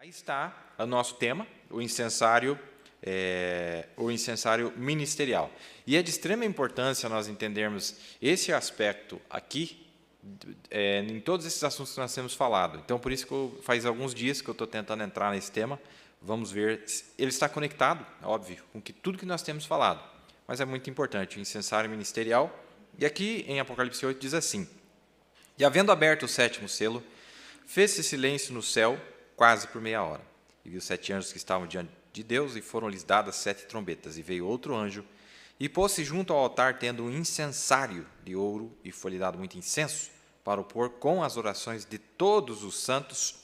Aí está o nosso tema, o incensário ministerial. E é de extrema importância nós entendermos esse aspecto aqui, em todos esses assuntos que nós temos falado. Então, por isso que faz alguns dias que eu estou tentando entrar nesse tema. Vamos ver, ele está conectado, óbvio, com tudo que nós temos falado. Mas é muito importante, o incensário ministerial. E aqui em Apocalipse 8 diz assim: E havendo aberto o sétimo selo, fez-se silêncio no céu, quase por meia hora. E viu 7 anjos que estavam diante de Deus, e foram-lhes dadas 7 trombetas. E veio outro anjo, e pôs-se junto ao altar, tendo um incensário de ouro, e foi-lhe dado muito incenso, para o pôr com as orações de todos os santos,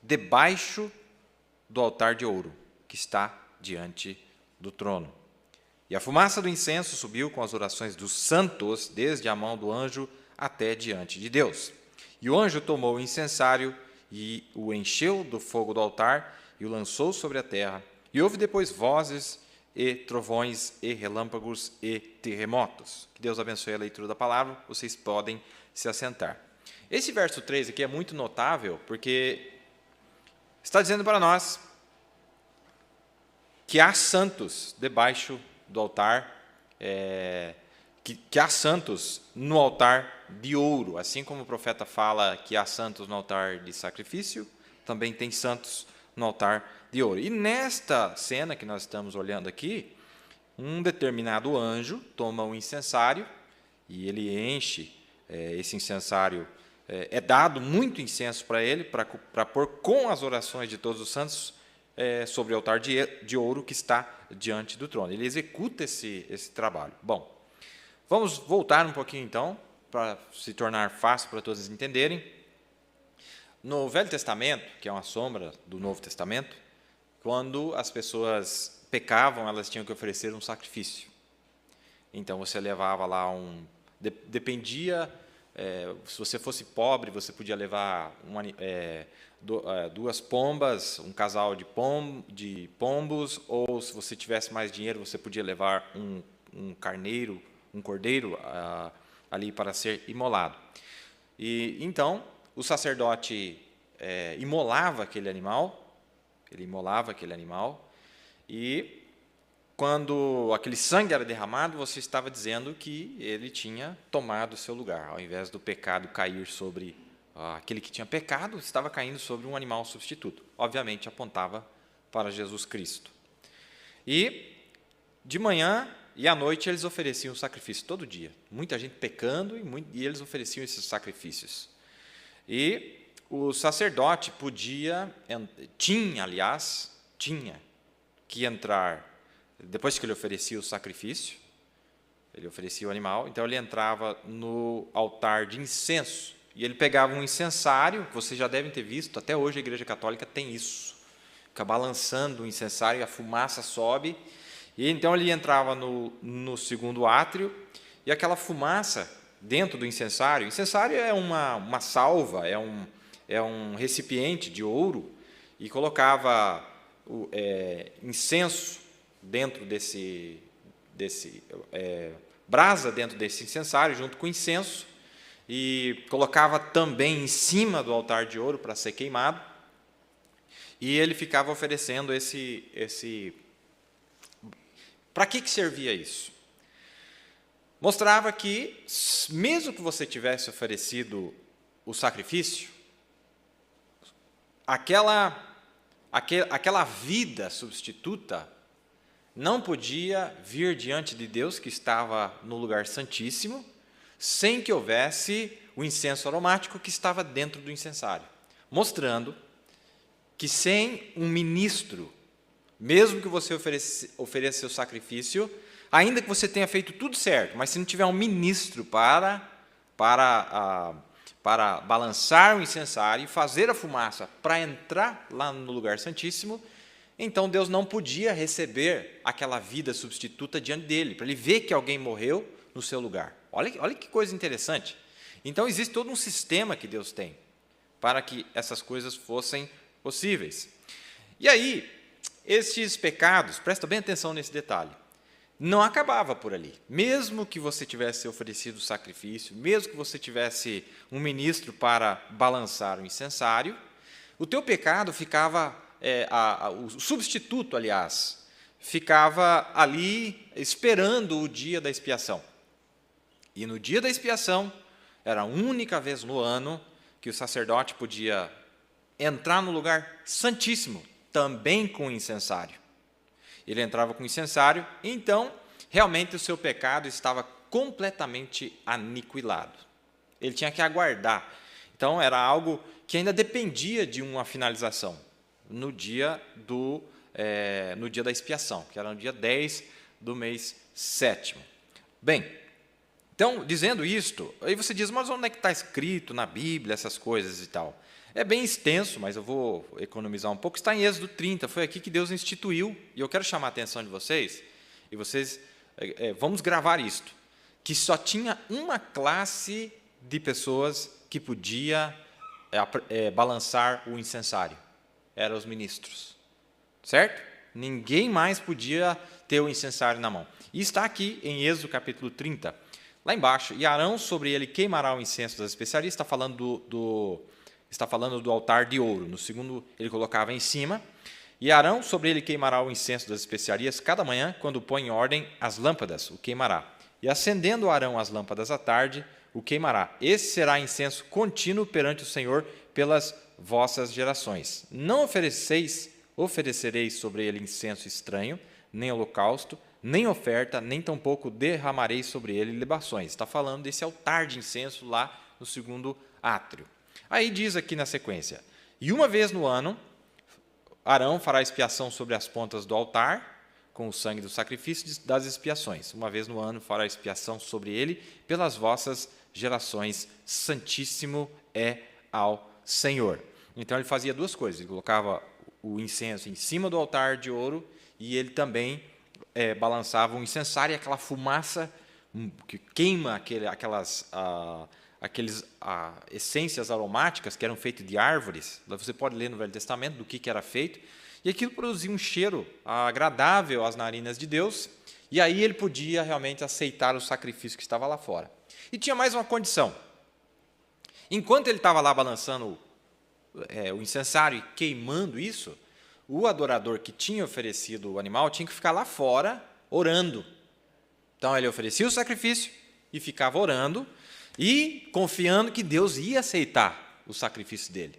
debaixo do altar de ouro, que está diante do trono. E a fumaça do incenso subiu com as orações dos santos, desde a mão do anjo até diante de Deus. E o anjo tomou o incensário, e o encheu do fogo do altar, e o lançou sobre a terra. E houve depois vozes, e trovões, e relâmpagos, e terremotos. Que Deus abençoe a leitura da palavra, vocês podem se assentar. Esse verso 3 aqui é muito notável, porque está dizendo para nós que há santos debaixo do altar, que há santos no altar de ouro, assim como o profeta fala que há santos no altar de sacrifício, também tem santos no altar de ouro. E nesta cena que nós estamos olhando aqui, um determinado anjo toma um incensário e ele enche esse incensário, é dado muito incenso para ele, para pôr com as orações de todos os santos sobre o altar de ouro que está diante do trono. Ele executa esse trabalho. Bom, vamos voltar um pouquinho, então, para se tornar fácil para todos entenderem. No Velho Testamento, que é uma sombra do Novo Testamento, quando as pessoas pecavam, elas tinham que oferecer um sacrifício. Então, você levava lá dependia, se você fosse pobre, você podia levar 2 pombas, um casal de pombos, ou se você tivesse mais dinheiro, você podia levar um carneiro, um cordeiro ali para ser imolado. E então o sacerdote imolava aquele animal, e quando aquele sangue era derramado, você estava dizendo que ele tinha tomado o seu lugar. Ao invés do pecado cair sobre aquele que tinha pecado, estava caindo sobre um animal substituto. Obviamente apontava para Jesus Cristo. E de manhã e à noite eles ofereciam sacrifício todo dia. Muita gente pecando e eles ofereciam esses sacrifícios. E o sacerdote tinha que entrar, depois que ele oferecia o sacrifício, ele oferecia o animal, então ele entrava no altar de incenso, e ele pegava um incensário, que vocês já devem ter visto, até hoje a Igreja Católica tem isso, fica balançando o incensário, e a fumaça sobe, e então ele entrava no segundo átrio, e aquela fumaça dentro do incensário, o incensário é uma salva, é um recipiente de ouro, e colocava incenso dentro brasa dentro desse incensário, junto com incenso, e colocava também em cima do altar de ouro para ser queimado, e ele ficava oferecendo Para que servia isso? Mostrava que, mesmo que você tivesse oferecido o sacrifício, aquela vida substituta não podia vir diante de Deus, que estava no lugar santíssimo, sem que houvesse o incenso aromático que estava dentro do incensário, mostrando que sem um ministro, mesmo que você ofereça seu sacrifício, ainda que você tenha feito tudo certo, mas se não tiver um ministro para balançar o incensário e fazer a fumaça para entrar lá no lugar santíssimo, então Deus não podia receber aquela vida substituta diante dele, para ele ver que alguém morreu no seu lugar. Olha que coisa interessante. Então existe todo um sistema que Deus tem para que essas coisas fossem possíveis. E aí, estes pecados, presta bem atenção nesse detalhe, não acabava por ali. Mesmo que você tivesse oferecido sacrifício, mesmo que você tivesse um ministro para balançar o incensário, o teu pecado ficava o substituto, aliás, ficava ali esperando o dia da expiação. E no dia da expiação, era a única vez no ano que o sacerdote podia entrar no lugar santíssimo, também com incensário. Ele entrava com incensário, então, realmente o seu pecado estava completamente aniquilado. Ele tinha que aguardar. Então, era algo que ainda dependia de uma finalização no dia da expiação, que era no dia 10 do mês 7º. Bem, então, dizendo isto, aí você diz, mas onde é que está escrito na Bíblia essas coisas e tal? É bem extenso, mas eu vou economizar um pouco. Está em Êxodo 30, foi aqui que Deus instituiu, e eu quero chamar a atenção de vocês, e vocês, vamos gravar isto, que só tinha uma classe de pessoas que podia balançar o incensário, eram os ministros, certo? Ninguém mais podia ter o incensário na mão. E está aqui em Êxodo capítulo 30, lá embaixo, e Arão sobre ele queimará o incenso das especiarias, está falando do altar de ouro. No segundo, ele colocava em cima. E Arão sobre ele queimará o incenso das especiarias, cada manhã, quando põe em ordem as lâmpadas, o queimará. E acendendo Arão as lâmpadas à tarde, o queimará. Esse será incenso contínuo perante o Senhor pelas vossas gerações. Não oferecereis sobre ele incenso estranho, nem holocausto, nem oferta, nem tampouco derramarei sobre ele libações. Está falando desse altar de incenso lá no segundo átrio. Aí diz aqui na sequência, e uma vez no ano, Arão fará expiação sobre as pontas do altar, com o sangue do sacrifício das expiações. Uma vez no ano fará expiação sobre ele, pelas vossas gerações, santíssimo é ao Senhor. Então ele fazia duas coisas, ele colocava o incenso em cima do altar de ouro, e ele também balançava o incensário, e aquela fumaça que queima aquelas essências aromáticas que eram feitas de árvores. Você pode ler no Velho Testamento do que era feito, e aquilo produzia um cheiro agradável às narinas de Deus, e aí ele podia realmente aceitar o sacrifício que estava lá fora. E tinha mais uma condição. Enquanto ele estava lá balançando o incensário e queimando isso, o adorador que tinha oferecido o animal tinha que ficar lá fora orando. Então ele oferecia o sacrifício e ficava orando e confiando que Deus ia aceitar o sacrifício dele.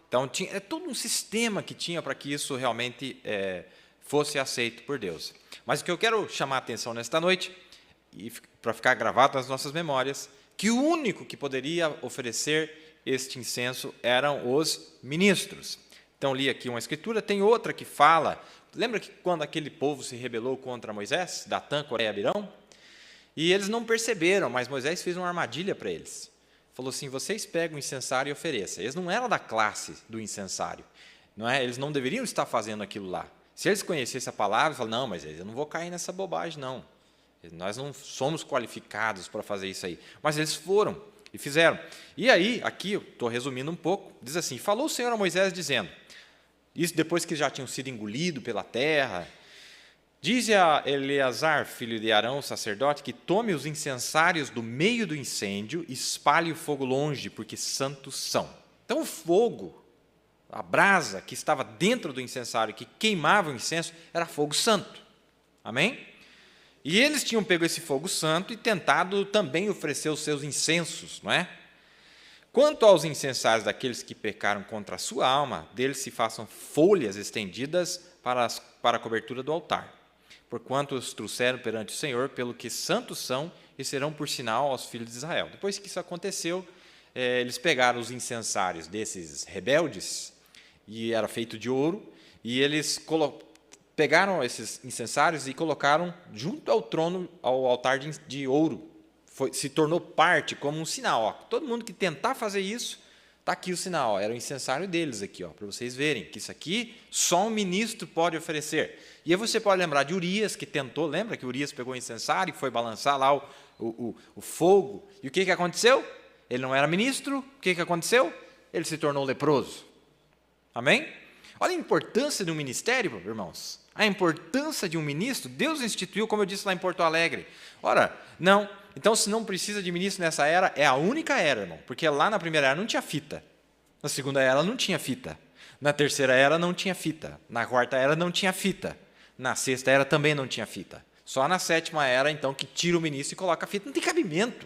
Então é todo um sistema que tinha para que isso realmente fosse aceito por Deus. Mas o que eu quero chamar a atenção nesta noite, e para ficar gravado nas nossas memórias, que o único que poderia oferecer este incenso eram os ministros. Então, li aqui uma escritura, tem outra que fala, lembra que quando aquele povo se rebelou contra Moisés, Datã, Coré e Abirão? E eles não perceberam, mas Moisés fez uma armadilha para eles. Falou assim, vocês pegam o incensário e ofereçam. Eles não eram da classe do incensário, não é? Eles não deveriam estar fazendo aquilo lá. Se eles conhecessem a palavra, eles falam, não, mas eu não vou cair nessa bobagem, não. Nós não somos qualificados para fazer isso aí. Mas eles foram e fizeram. E aí, aqui, eu estou resumindo um pouco, diz assim, falou o Senhor a Moisés dizendo, isso depois que já tinham sido engolidos pela terra, diz a Eleazar, filho de Arão, sacerdote, que tome os incensários do meio do incêndio e espalhe o fogo longe, porque santos são. Então, o fogo, a brasa que estava dentro do incensário, que queimava o incenso, era fogo santo. Amém? E eles tinham pego esse fogo santo e tentado também oferecer os seus incensos, não é? Quanto aos incensários daqueles que pecaram contra a sua alma, deles se façam folhas estendidas para a cobertura do altar, porquanto os trouxeram perante o Senhor, pelo que santos são e serão por sinal aos filhos de Israel. Depois que isso aconteceu, eles pegaram os incensários desses rebeldes, e era feito de ouro, e eles pegaram esses incensários e colocaram junto ao trono, ao altar de ouro. Se tornou parte, como um sinal. Ó. Todo mundo que tentar fazer isso, está aqui o sinal. Ó. Era o incensário deles aqui, para vocês verem, que isso aqui só um ministro pode oferecer. E aí você pode lembrar de Urias, que tentou, lembra que Urias pegou o incensário e foi balançar lá o fogo. E o que aconteceu? Ele não era ministro, o que aconteceu? Ele se tornou leproso. Amém? Olha a importância de um ministério, irmãos. A importância de um ministro, Deus instituiu, como eu disse lá em Porto Alegre. Ora, não. Então, se não precisa de ministro nessa era, é a única era, irmão. Porque lá na primeira era não tinha fita. Na segunda era não tinha fita. Na terceira era não tinha fita. Na quarta era não tinha fita. Na sexta era também não tinha fita. Só na sétima era, então, que tira o ministro e coloca a fita. Não tem cabimento.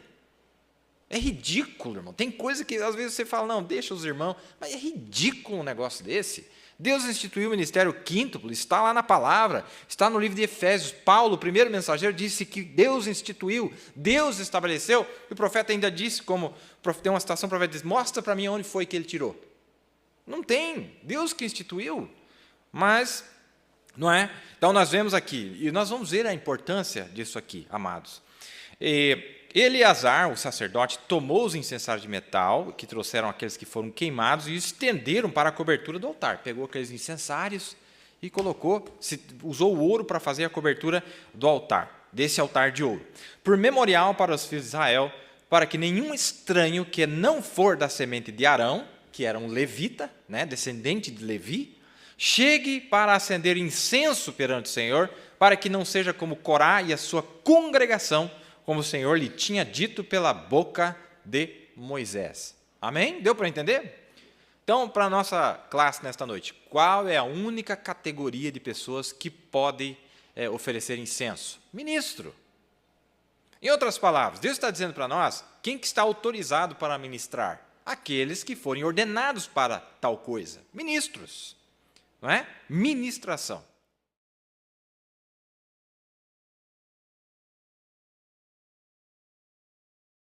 É ridículo, irmão. Tem coisa que às vezes você fala, não, deixa os irmãos. Mas é ridículo um negócio desse. Deus instituiu o ministério quíntuplo, está lá na palavra, está no livro de Efésios. Paulo, o primeiro mensageiro, disse que Deus instituiu, Deus estabeleceu. E o profeta ainda disse, como tem uma citação, o profeta diz, mostra para mim onde foi que ele tirou. Não tem, Deus que instituiu. Mas, não é? Então nós vemos aqui, e nós vamos ver a importância disso aqui, amados. Eleazar, o sacerdote, tomou os incensários de metal, que trouxeram aqueles que foram queimados, e estenderam para a cobertura do altar. Pegou aqueles incensários e colocou, usou o ouro para fazer a cobertura do altar, desse altar de ouro. Por memorial para os filhos de Israel, para que nenhum estranho que não for da semente de Arão, que era um levita, né, descendente de Levi, chegue para acender incenso perante o Senhor, para que não seja como Corá e a sua congregação, como o Senhor lhe tinha dito pela boca de Moisés. Amém? Deu para entender? Então, para a nossa classe nesta noite, qual é a única categoria de pessoas que pode oferecer incenso? Ministro. Em outras palavras, Deus está dizendo para nós, quem que está autorizado para ministrar? Aqueles que forem ordenados para tal coisa. Ministros. Não é? Ministração.